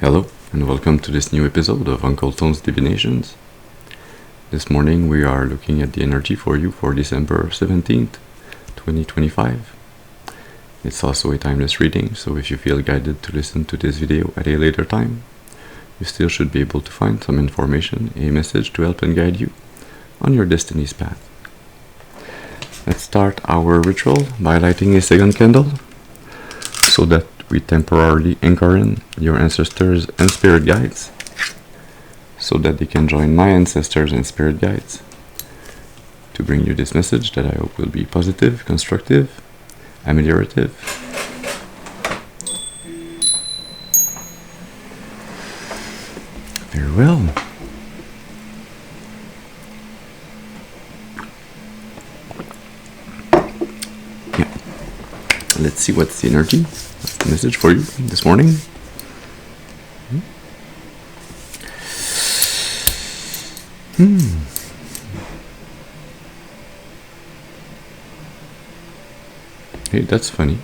Hello, and welcome to this new episode of Uncle Tone's Divinations. This morning we are looking at the energy for you for December 17th, 2025. It's also a timeless reading, so if you feel guided to listen to this video at a later time, you still should be able to find some information, a message to help and guide you on your destiny's path. Let's start our ritual by lighting a second candle so that we temporarily anchor in your ancestors and spirit guides so that they can join my ancestors and spirit guides to bring you this message that I hope will be positive, constructive, ameliorative. Very well. Let's see what's the energy, what's the message for you this morning. Hey, that's funny.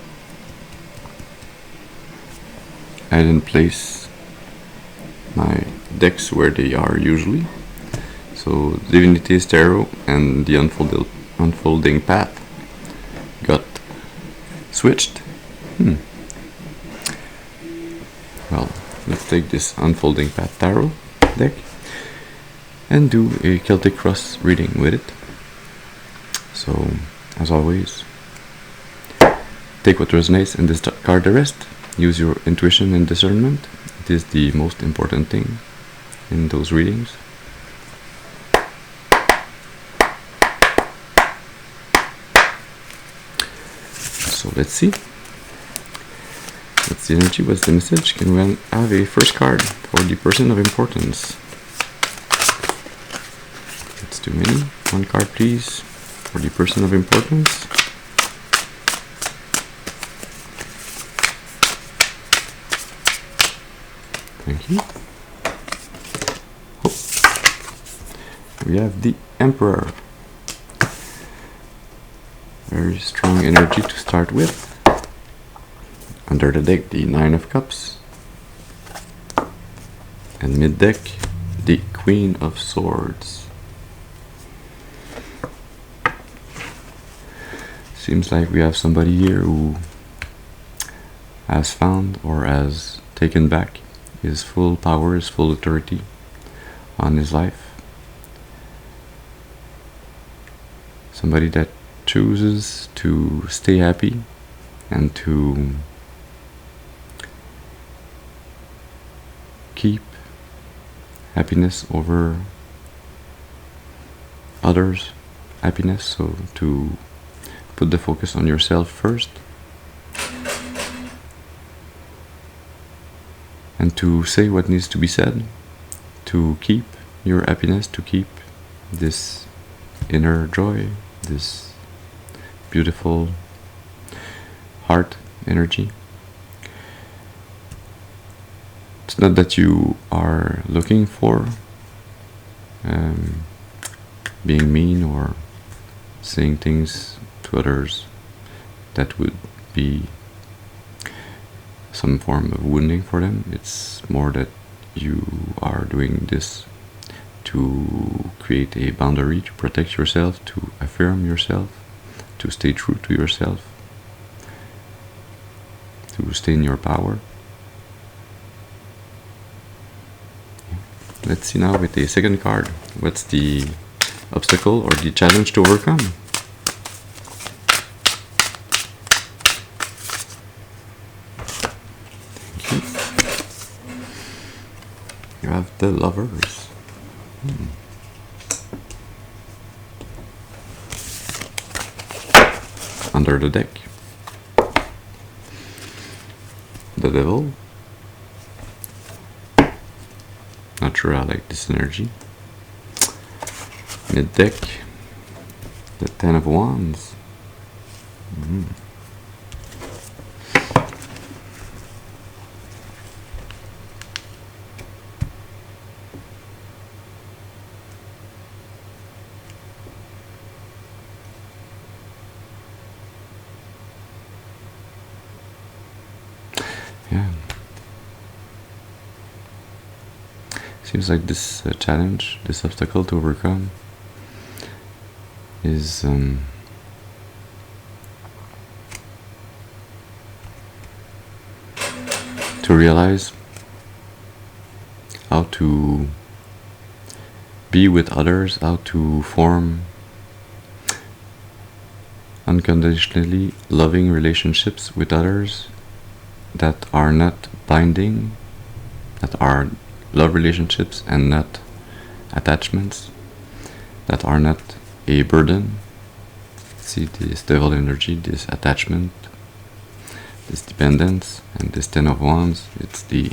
I didn't place my decks where they are usually. So Divinity's Tarot and the Unfolding Path got switched. Well, let's take this Unfolding Path Tarot deck and do a Celtic cross reading with it. So, as always, take what resonates and discard the rest. Use your intuition and discernment. It is the most important thing in those readings. So let's see. What's the energy? What's the message? Can we have a first card for the person of importance? That's too many. One card, please, for the person of importance. Thank you. Oh. We have the Emperor. Very strong energy to start with. Under the deck, the Nine of Cups. And mid deck, the Queen of Swords. Seems like we have somebody here who has found or has taken back his full power, his full authority on his life. Somebody that chooses to stay happy and to keep happiness over others' happiness, so to put the focus on yourself first and to say what needs to be said to keep your happiness, to keep this inner joy, this beautiful heart energy. It's not that you are looking for being mean or saying things to others that would be some form of wounding for them. It's more that you are doing this to create a boundary, to protect yourself, to affirm yourself, to stay true to yourself, to stay in your power. Let's see now with the second card. What's the obstacle or the challenge to overcome? Thank you. You have the Lovers. Under the deck, the Devil. Not sure I like this energy. Mid deck, the Ten of Wands. Yeah. Seems like this challenge, this obstacle to overcome is to realize how to be with others, how to form unconditionally loving relationships with others that are not binding, that are love relationships and not attachments, that are not a burden. See this devil energy, this attachment, this dependence, and this Ten of Wands. It's the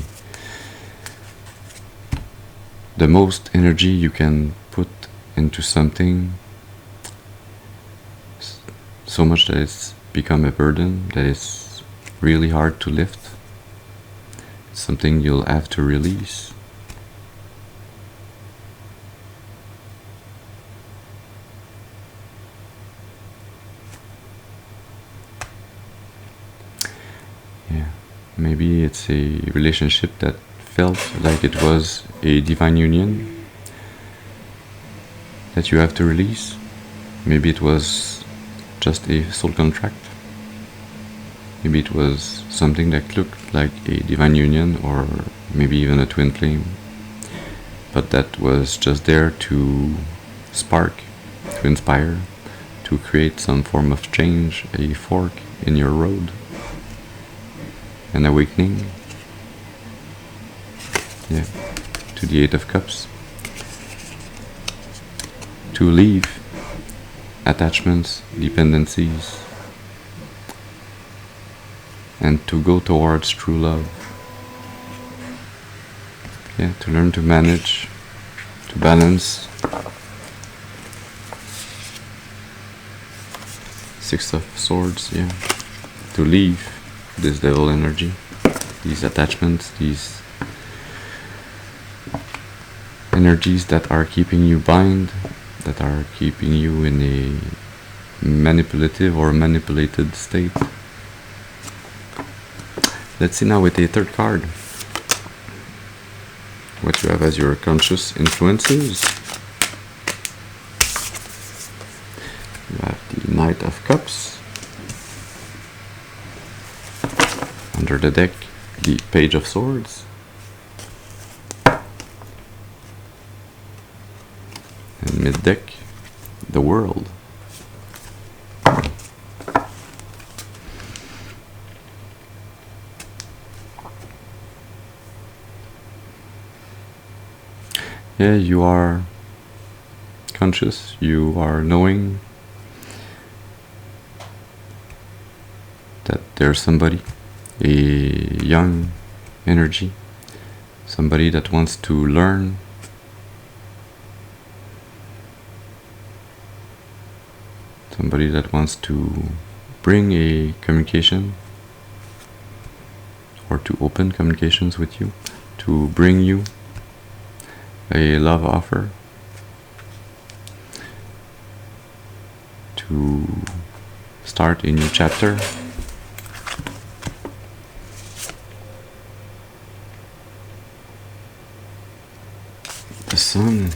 most energy you can put into something, so much that it's become a burden, that it's really hard to lift. It's something you'll have to release. Yeah, maybe it's a relationship that felt like it was a divine union that you have to release. Maybe it was just a soul contract. Maybe it was something that looked like a divine union, or maybe even a twin flame, but that was just there to spark, to inspire, to create some form of change, a fork in your road, an awakening. Yeah, to the Eight of Cups. To leave attachments, dependencies, and to go towards true love. Yeah, to learn to manage, to balance. Six of Swords, yeah. To leave this devil energy, these attachments, these energies that are keeping you bind, that are keeping you in a manipulative or manipulated state. Let's see now with a third card what you have as your conscious influences. You have the Knight of Cups. Under the deck, the Page of Swords. And mid-deck, the World. Yeah, you are conscious, you are knowing that there's somebody, a young energy, somebody that wants to learn, somebody that wants to bring a communication or to open communications with you, to bring you a love offer, to start a new chapter. The Sun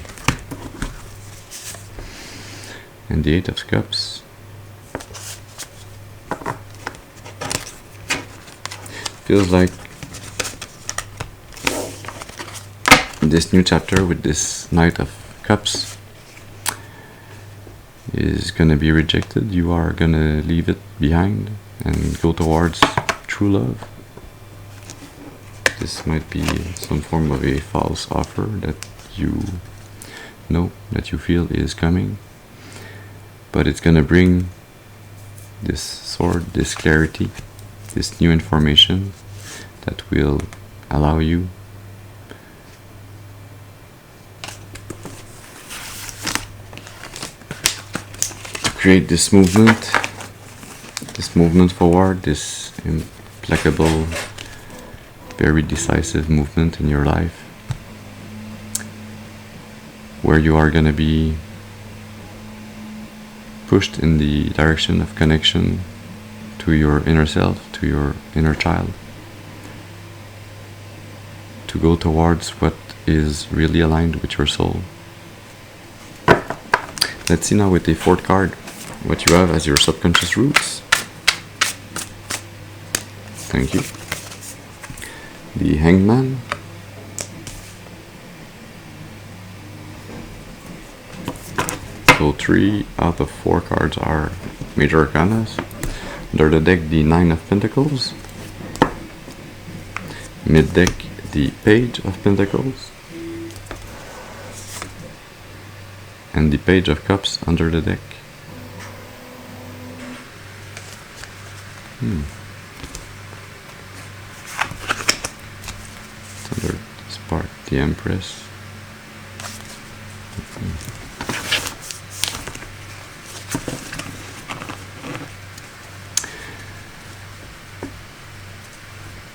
and the Eight of Cups. Feels like this new chapter with this Knight of Cups is gonna be rejected. You are gonna leave it behind and go towards true love. This might be some form of a false offer that you know, that you feel is coming, but it's gonna bring this sword, this clarity, this new information that will allow you to create this movement forward, this implacable, very decisive movement in your life, where you are going to be pushed in the direction of connection to your inner self, to your inner child. to go towards what is really aligned with your soul. Let's see now with the fourth card what you have as your subconscious roots. Thank you. The Hangman. So 3 out of 4 cards are major arcanas. Under the deck, the 9 of Pentacles. Mid deck, the Page of Pentacles. And the Page of Cups under the deck. Under this part, the Empress.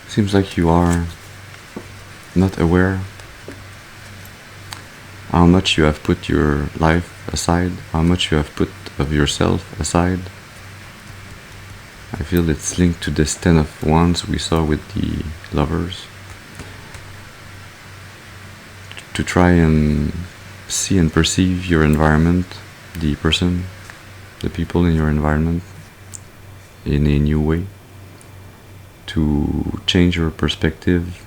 Seems like you are not aware how much you have put your life aside, how much you have put of yourself aside. I feel it's linked to this 10 of Wands we saw with the Lovers. To try and see and perceive your environment, the person, the people in your environment in a new way. To change your perspective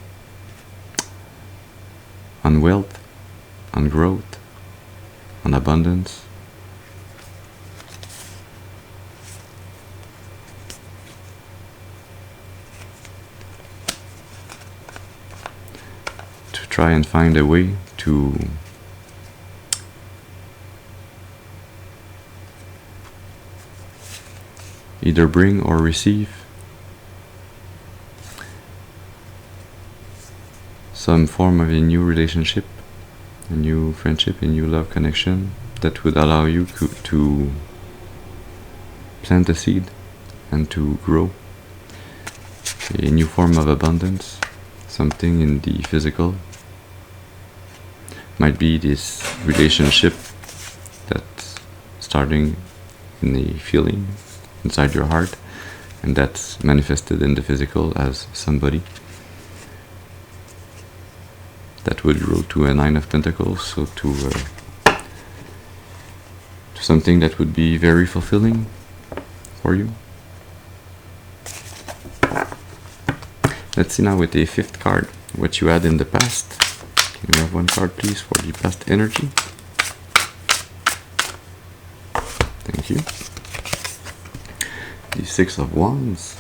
on wealth, on growth, on abundance. To try and find a way to either bring or receive some form of a new relationship, a new friendship, a new love connection that would allow you to plant a seed and to grow a new form of abundance, something in the physical. Might be this relationship that's starting in the feeling inside your heart and that's manifested in the physical as somebody. That would grow to a 9 of Pentacles, so to something that would be very fulfilling for you. Let's see now with the 5th card what you had in the past. Can you have 1 card please for the past energy? Thank you. The 6 of Wands.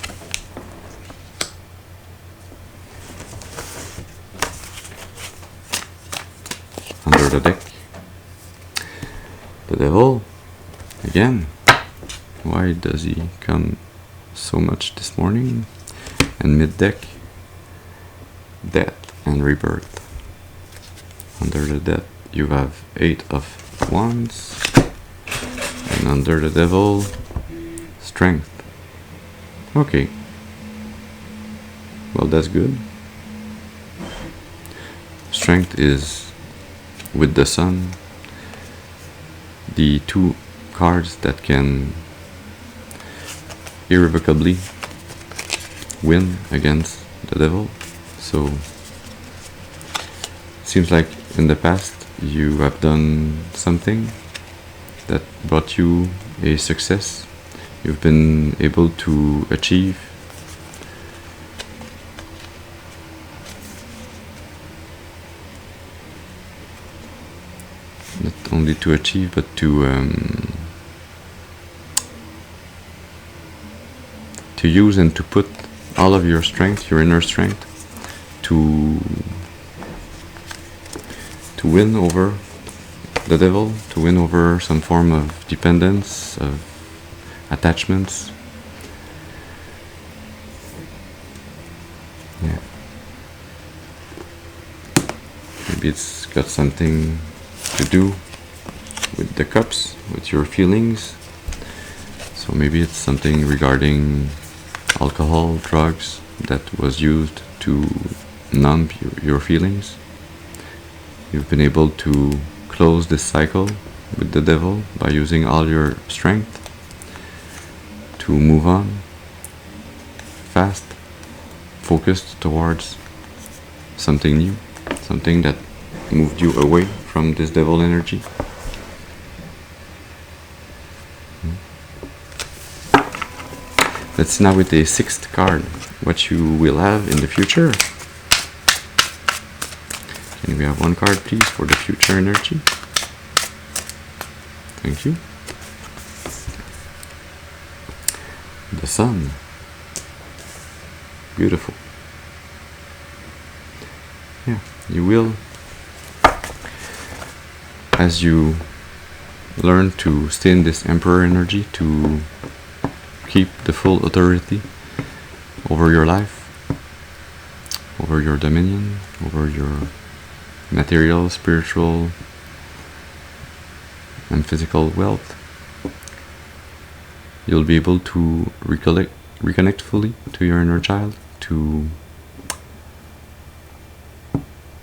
Under the deck, the Devil, again. Why does he come so much this morning? And mid deck, Death and Rebirth. Under the Death, you have 8 of Wands, and under the Devil, Strength. Okay, well that's good. Strength is with the Sun, the 2 cards that can irrevocably win against the Devil. So seems like in the past you have done something that brought you a success. You've been able to achieve not only to achieve, but to use and to put all of your strength, your inner strength, to win over the Devil, to win over some form of dependence, of attachments. Yeah. Maybe it's got something to do with the cups, with your feelings. So maybe it's something regarding alcohol, drugs that was used to numb your feelings. You've been able to close this cycle with the Devil by using all your strength to move on fast, focused towards something new, something that moved you away from this devil energy. Let's see now with the sixth card what you will have in the future. Can we have one card, please, for the future energy? Thank you. The sun. Beautiful. Yeah, you will, as you learn to stay in this Emperor energy, to keep the full authority over your life, over your dominion, over your material, spiritual, and physical wealth. You'll be able to reconnect fully to your inner child, to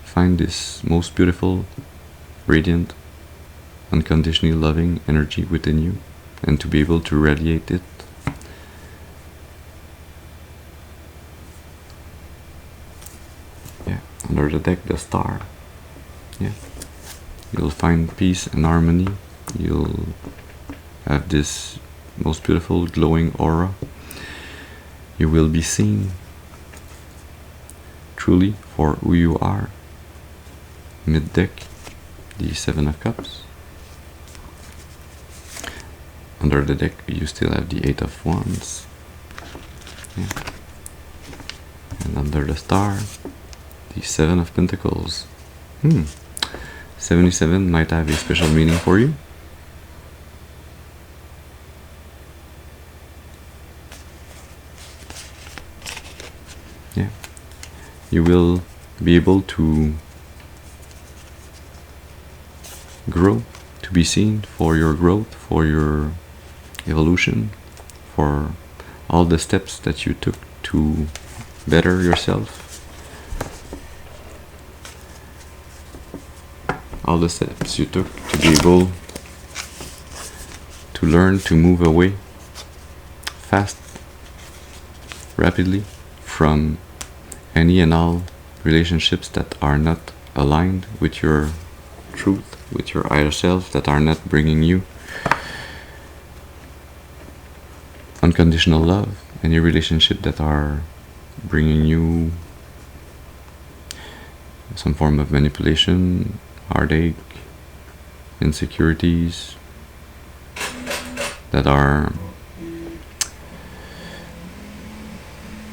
find this most beautiful, radiant, unconditionally loving energy within you, and to be able to radiate it. Yeah, under the deck, the star. Yeah, you'll find peace and harmony. You'll have this most beautiful glowing aura. You will be seen truly for who you are. Mid deck, the Seven of Cups. Under the deck, you still have the Eight of Wands. Yeah. And under the star, the Seven of Pentacles. 77 might have a special meaning for you. Yeah. You will be able to grow, to be seen for your growth, for your evolution, for all the steps that you took to better yourself, all the steps you took to be able to learn to move away fast, rapidly from any and all relationships that are not aligned with your truth, with your higher self, that are not bringing you unconditional love, any relationship that are bringing you some form of manipulation, heartache, insecurities, that are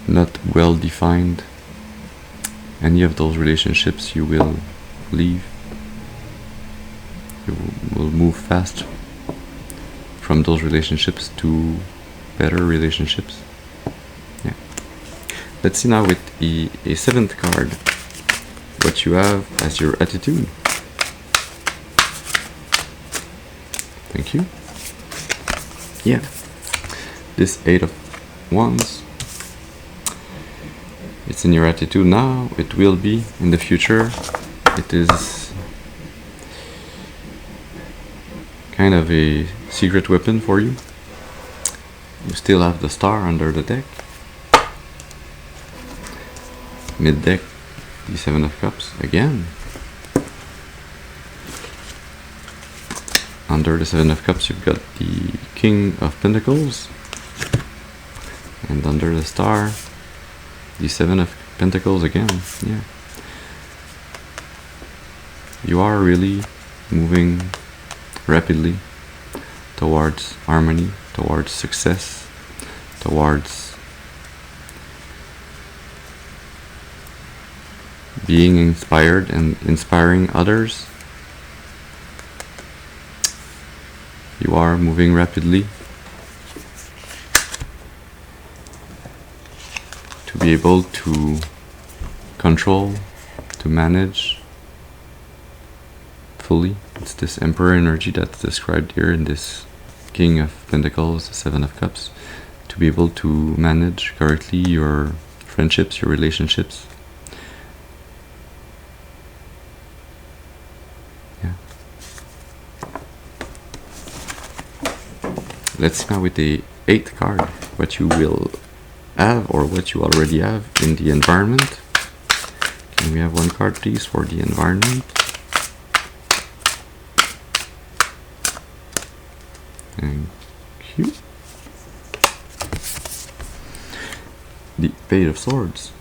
not well defined. Any of those relationships you will leave. You will move fast from those relationships to better relationships. Yeah. Let's see now with a seventh card what you have as your attitude. Thank you. Yeah. This Eight of Wands. It's in your attitude now. It will be in the future. It is kind of a secret weapon for you. You still have the star under the deck. Mid deck, the Seven of Cups again. Under the Seven of Cups, you've got the King of Pentacles. And under the star, the Seven of Pentacles again. Yeah. You are really moving rapidly towards harmony, towards success, towards being inspired and inspiring others. You are moving rapidly to be able to control, to manage fully. It's this Emperor energy that's described here in this King of Pentacles, Seven of Cups, to be able to manage correctly your friendships, your relationships. Yeah. Let's see now with the eighth card what you will have or what you already have in the environment. Can Can we have one card, please, for the environment? Thank you. The Page of Swords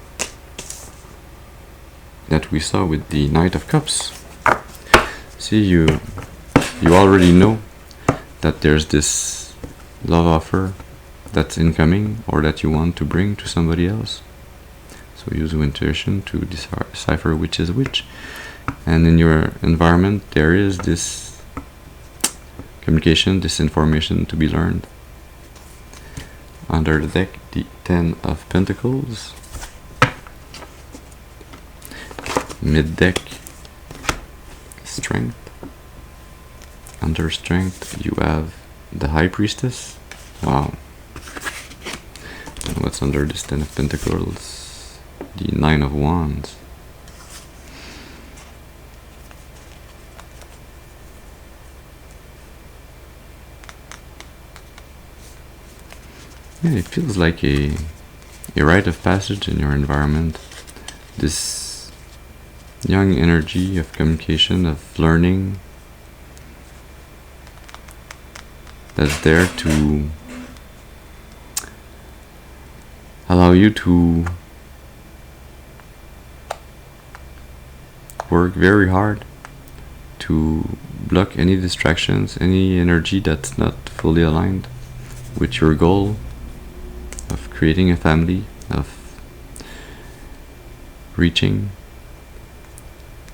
that we saw with the Knight of Cups. See, you already know that there's this love offer that's incoming or that you want to bring to somebody else. So use your intuition to decipher which is which. And in your environment, there is this communication, this information to be learned. Under the deck, the Ten of Pentacles. Mid-deck, Strength. Under Strength, you have the High Priestess. Wow. And what's under this Ten of Pentacles? The Nine of Wands. Yeah, it feels like a rite of passage in your environment. This young energy of communication, of learning, that's there to allow you to work very hard to block any distractions, any energy that's not fully aligned with your goal of creating a family, of reaching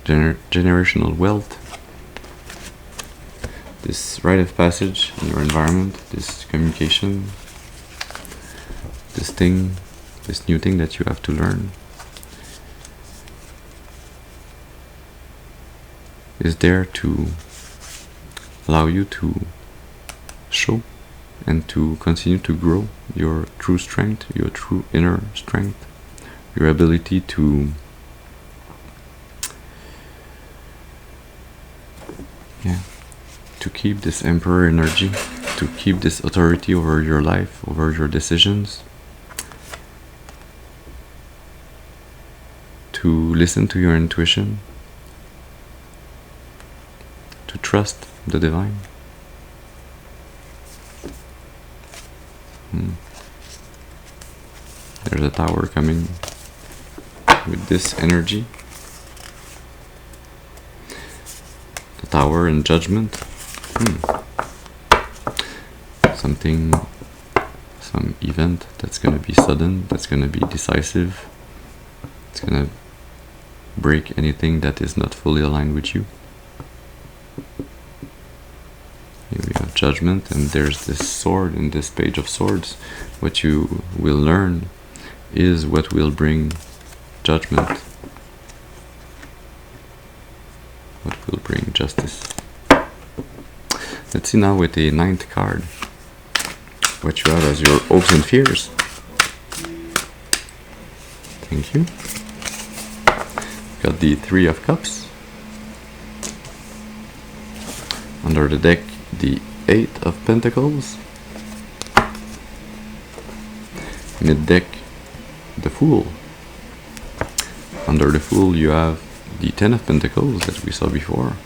generational wealth. This rite of passage in your environment, this communication, this new thing that you have to learn, is there to allow you to show and to continue to grow your true strength, your true inner strength, your ability to keep this Emperor energy, to keep this authority over your life, over your decisions, to listen to your intuition, to trust the divine. There's a Tower coming with this energy. The Tower and Judgment. Some event that's gonna be sudden, that's gonna be decisive. It's gonna break anything that is not fully aligned with you. Here we have Judgment, and there's this sword in this Page of Swords. What you will learn is what will bring judgment, what will bring justice. Let's see now with the 9th card what you have as your hopes and fears. Thank you. Got the 3 of Cups. Under the deck, the 8 of Pentacles. Mid-deck, the Fool. Under the Fool, you have the 10 of Pentacles that we saw before.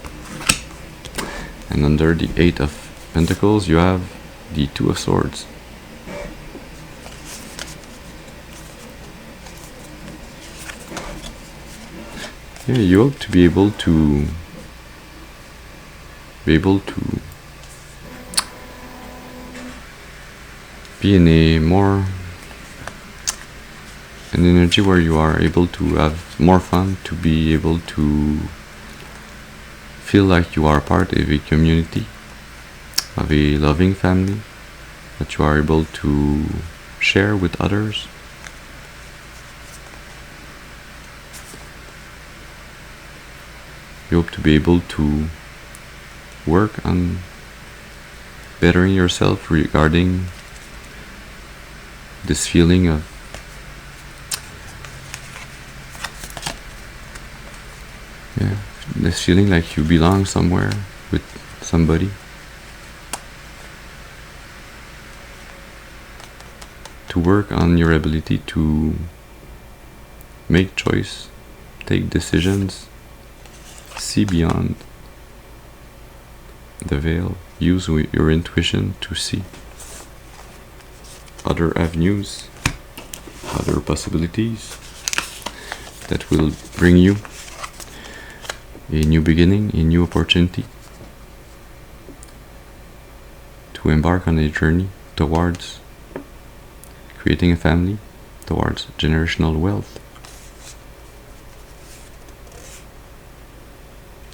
And under the 8 of Pentacles, you have the 2 of Swords. Yeah, you hope to be able to be in an energy where you are able to have more fun, to be able to feel like you are part of a community, of a loving family, that you are able to share with others. You hope to be able to work on bettering yourself regarding this feeling of this feeling like you belong somewhere with somebody. To work on your ability to make choice, take decisions, see beyond the veil, use your intuition to see other avenues, other possibilities that will bring you a new beginning, a new opportunity to embark on a journey towards creating a family, towards generational wealth.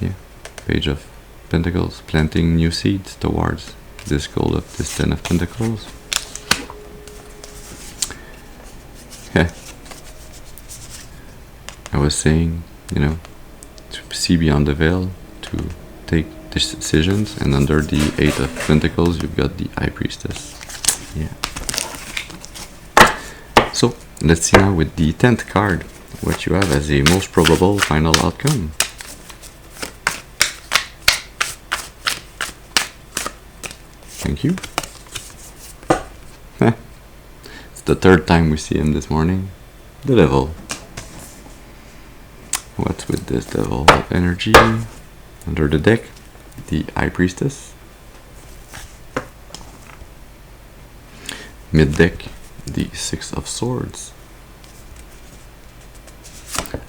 Yeah, Page of Pentacles, planting new seeds towards this goal of this 10 of Pentacles. Yeah, I was saying, to see beyond the veil, to take decisions, and under the 8 of Pentacles you've got the High Priestess. Yeah. So let's see now with the 10th card what you have as a most probable final outcome. Thank you. It's the 3rd time we see him this morning. The Devil. What's with this Devil of energy? Under the deck, the High Priestess. Mid-deck, the 6 of Swords.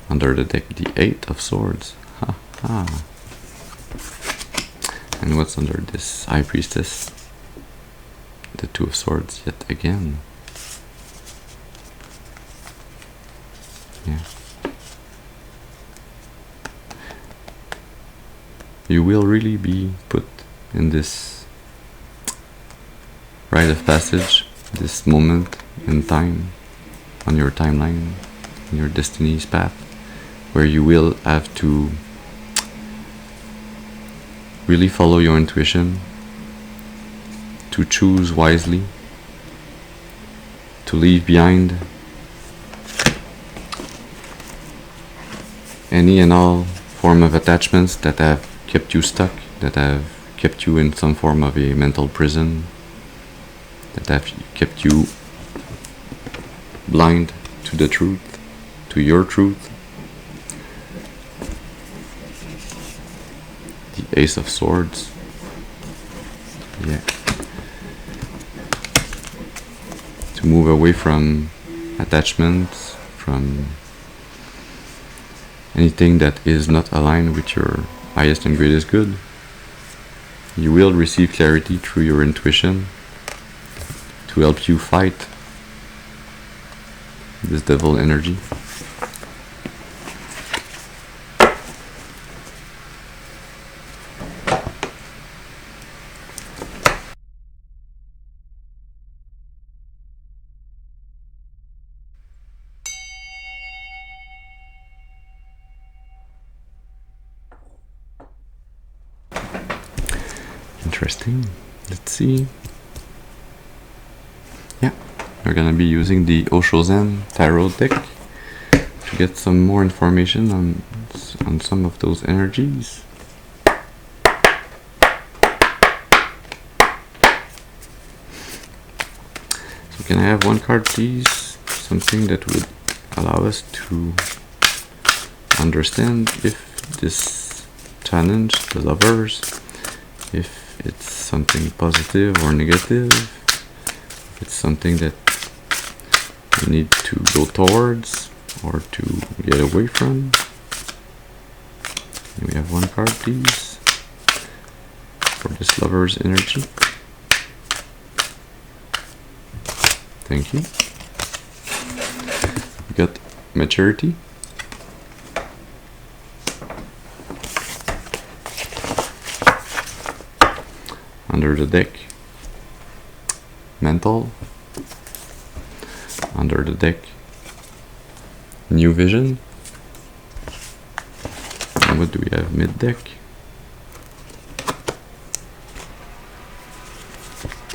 Under the deck, the 8 of Swords. Ha ha. And what's under this High Priestess? The 2 of Swords yet again. Yeah. You will really be put in this rite of passage, this moment in time, on your timeline, in your destiny's path, where you will have to really follow your intuition, to choose wisely, to leave behind any and all form of attachments that have kept you stuck, that have kept you in some form of a mental prison, that have kept you blind to the truth, to your truth. The Ace of Swords. Yeah. To move away from attachments, from anything that is not aligned with your highest and greatest good. You will receive clarity through your intuition to help you fight this devil energy. Interesting. Let's see. Yeah, we're gonna be using the Osho Tarot deck to get some more information on some of those energies. So can I have one card, please? Something that would allow us to understand if this challenge, the Lovers, if it's something positive or negative, if it's something that you need to go towards or to get away from. We have one card, please, for this Lover's energy. Thank you. We got Maturity. Under the deck, Mental. Under the deck, New Vision. And what do we have mid-deck?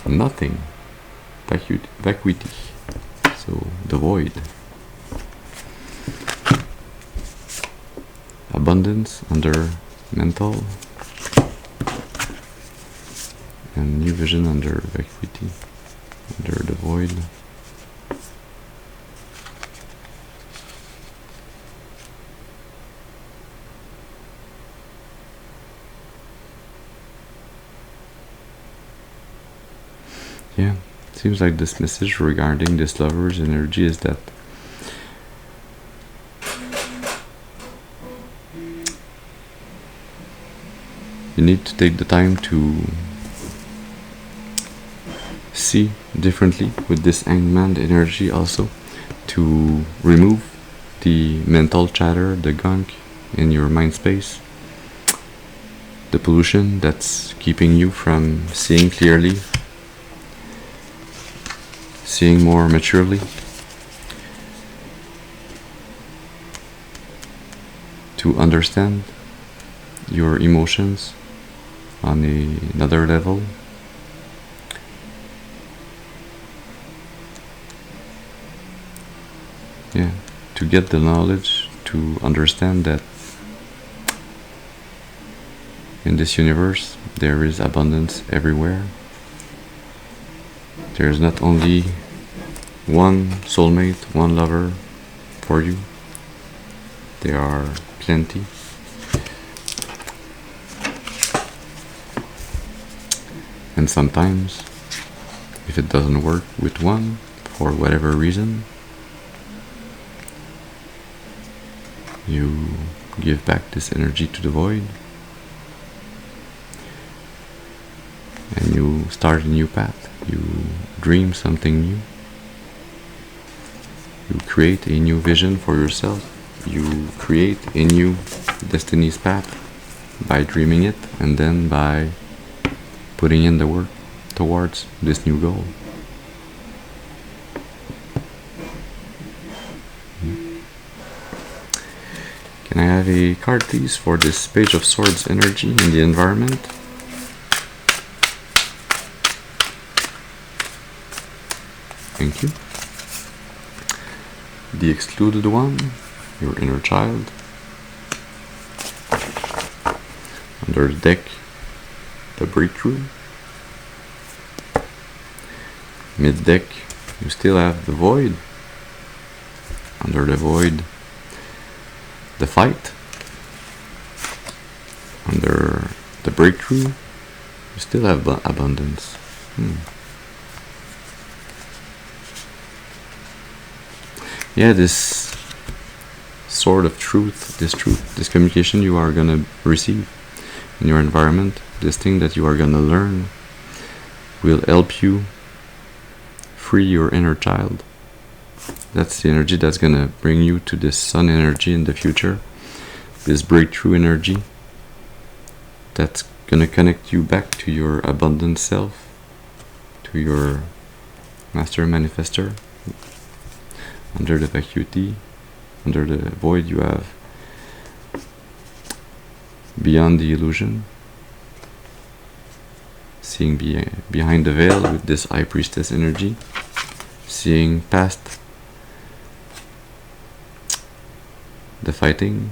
Nothing. Vacuity. So, the Void. Abundance under Mental. And New Vision under Vacuity, under the Void. yeah, seems like this message regarding this lover's energy is that you need to take the time to see differently with this hangman energy, also to remove the mental chatter, the gunk in your mind space, the pollution that's keeping you from seeing clearly, seeing more maturely, to understand your emotions on another level. Yeah, to get the knowledge, to understand that in this universe there is abundance everywhere. There is not only one soulmate, one lover for you. There are plenty. And sometimes, if it doesn't work with one, for whatever reason, you give back this energy to the void, and you start a new path. You dream something new. You create a new vision for yourself. You create a new destiny's path by dreaming it, and then by putting in the work towards this new goal. Can I have a card, please, for this Page of Swords energy in the environment? Thank you. The excluded one, your inner child. Under the deck, the breakthrough. Mid deck, you still have the void. Under the void, the fight. Under the breakthrough, you still have abundance. Yeah, this sort of truth, this communication you are gonna receive in your environment, this thing that you are gonna learn, will help you free your inner child. That's the energy that's gonna bring you to this sun energy in the future, this breakthrough energy that's gonna connect you back to your abundant self, to your master manifester. Under the vacuity, under the void, you have beyond the illusion, seeing behind the veil with this High Priestess energy, seeing past the fighting,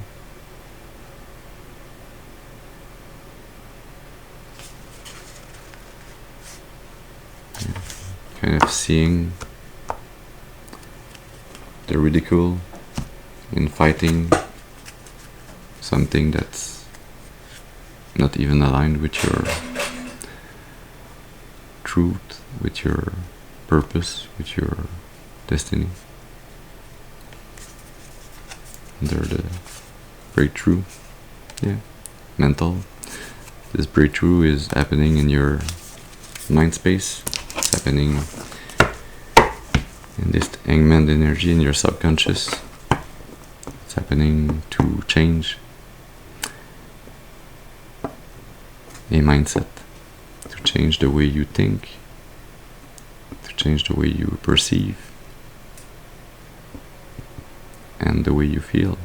kind of seeing the ridicule in fighting something that's not even aligned with your truth, with your purpose, with your destiny. Under the breakthrough, yeah, mental. This breakthrough is happening in your mind space. It's happening in this hangman energy in your subconscious. It's happening to change a mindset, to change the way you think, to change the way you perceive, and the way you feel.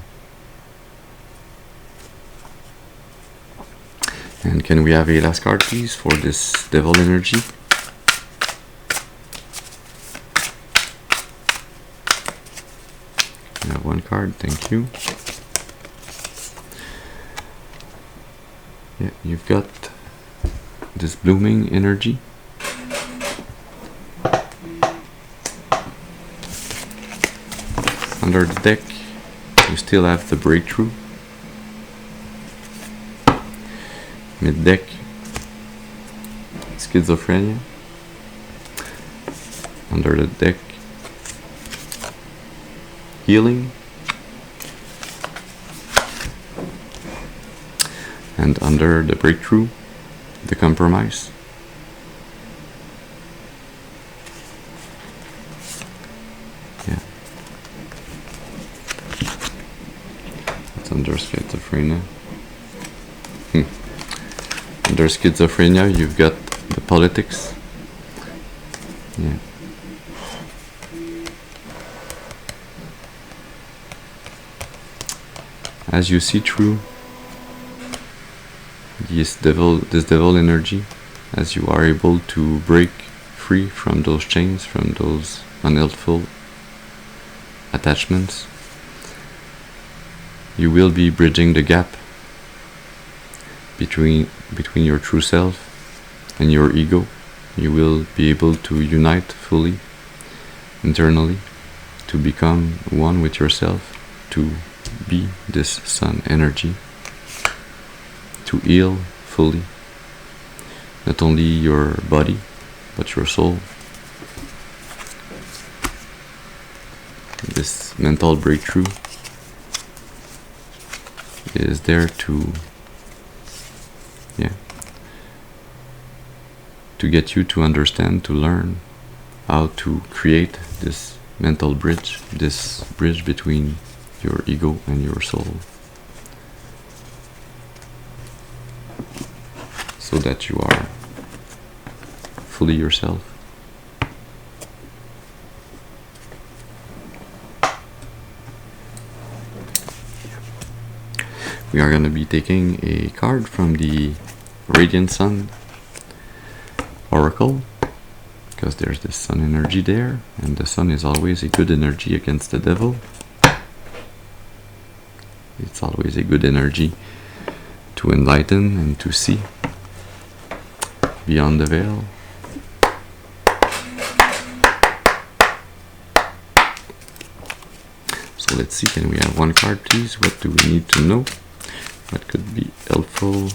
And can we have a last card, please, for this devil energy? I have one card, thank you. Yeah, you've got this blooming energy. Under the deck, you still have the breakthrough. Mid deck, schizophrenia. Under the deck, healing. And under the breakthrough, the compromise. Yeah. It's under schizophrenia. Under schizophrenia, you've got the politics. Yeah. As you see through this devil energy, as you are able to break free from those chains, from those unhelpful attachments, you will be bridging the gap between your true self and your ego. You will be able to unite fully internally, to become one with yourself, to be this sun energy, to heal fully, not only your body, but your soul. This mental breakthrough is there to get you to understand, to learn how to create this mental bridge, this bridge between your ego and your soul, so that you are fully yourself. We are going to be taking a card from the Radiant Sun Oracle, because there's this sun energy there, and the sun is always a good energy against the devil. It's always a good energy to enlighten and to see beyond the veil. So let's see, can we have one card please? What do we need to know? What could be helpful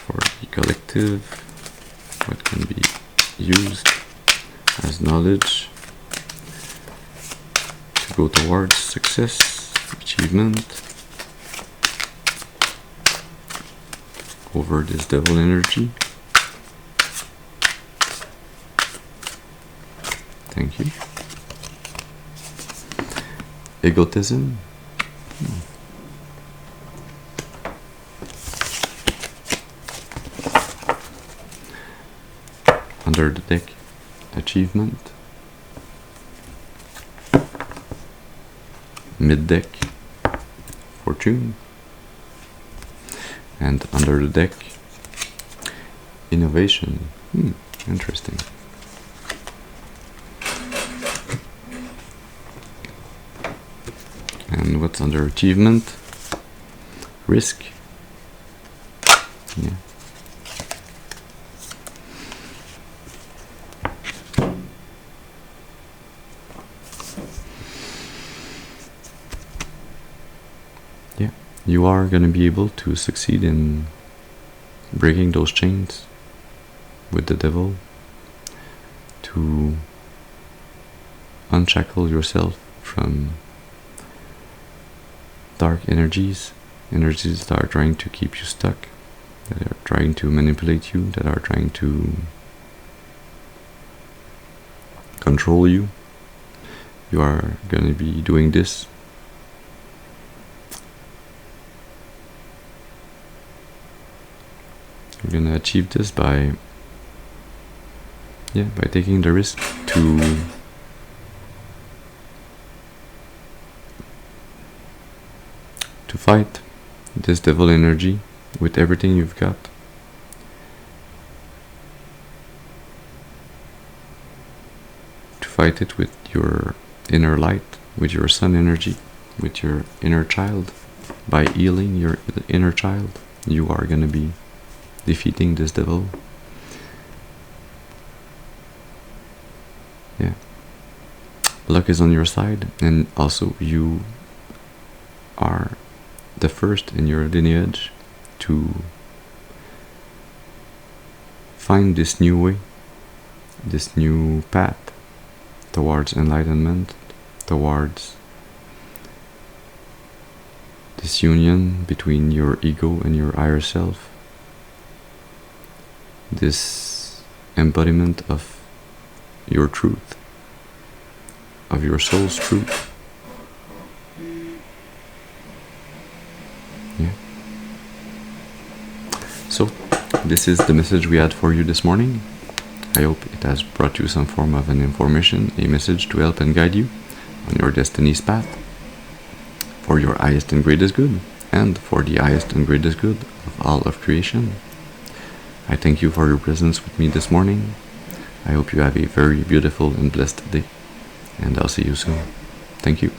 for the collective? What can be used as knowledge to go towards success, achievement over this devil energy? Thank you. Egotism. Under the deck, achievement. Mid deck, fortune. And under the deck, innovation. Interesting. And what's under achievement? Risk. Yeah. Yeah, you are going to be able to succeed in breaking those chains with the devil, to unshackle yourself from dark energies that are trying to keep you stuck, that are trying to manipulate you, that are trying to control you. You are going to be doing this you're going to achieve this by taking the risk to fight this devil energy with everything you've got. To fight it with your inner light, with your sun energy, with your inner child. By healing your inner child, you are going to be defeating this devil. Yeah. Luck is on your side, and also you are the first in your lineage to find this new way this new path towards enlightenment, towards this union between your ego and your higher self, this embodiment of your truth, of your soul's truth. Yeah. So, this is the message we had for you this morning. I hope it has brought you some form of an information, a message to help and guide you on your destiny's path, for your highest and greatest good, and for the highest and greatest good of all of creation. I thank you for your presence with me this morning. I hope you have a very beautiful and blessed day, and I'll see you soon. Thank you.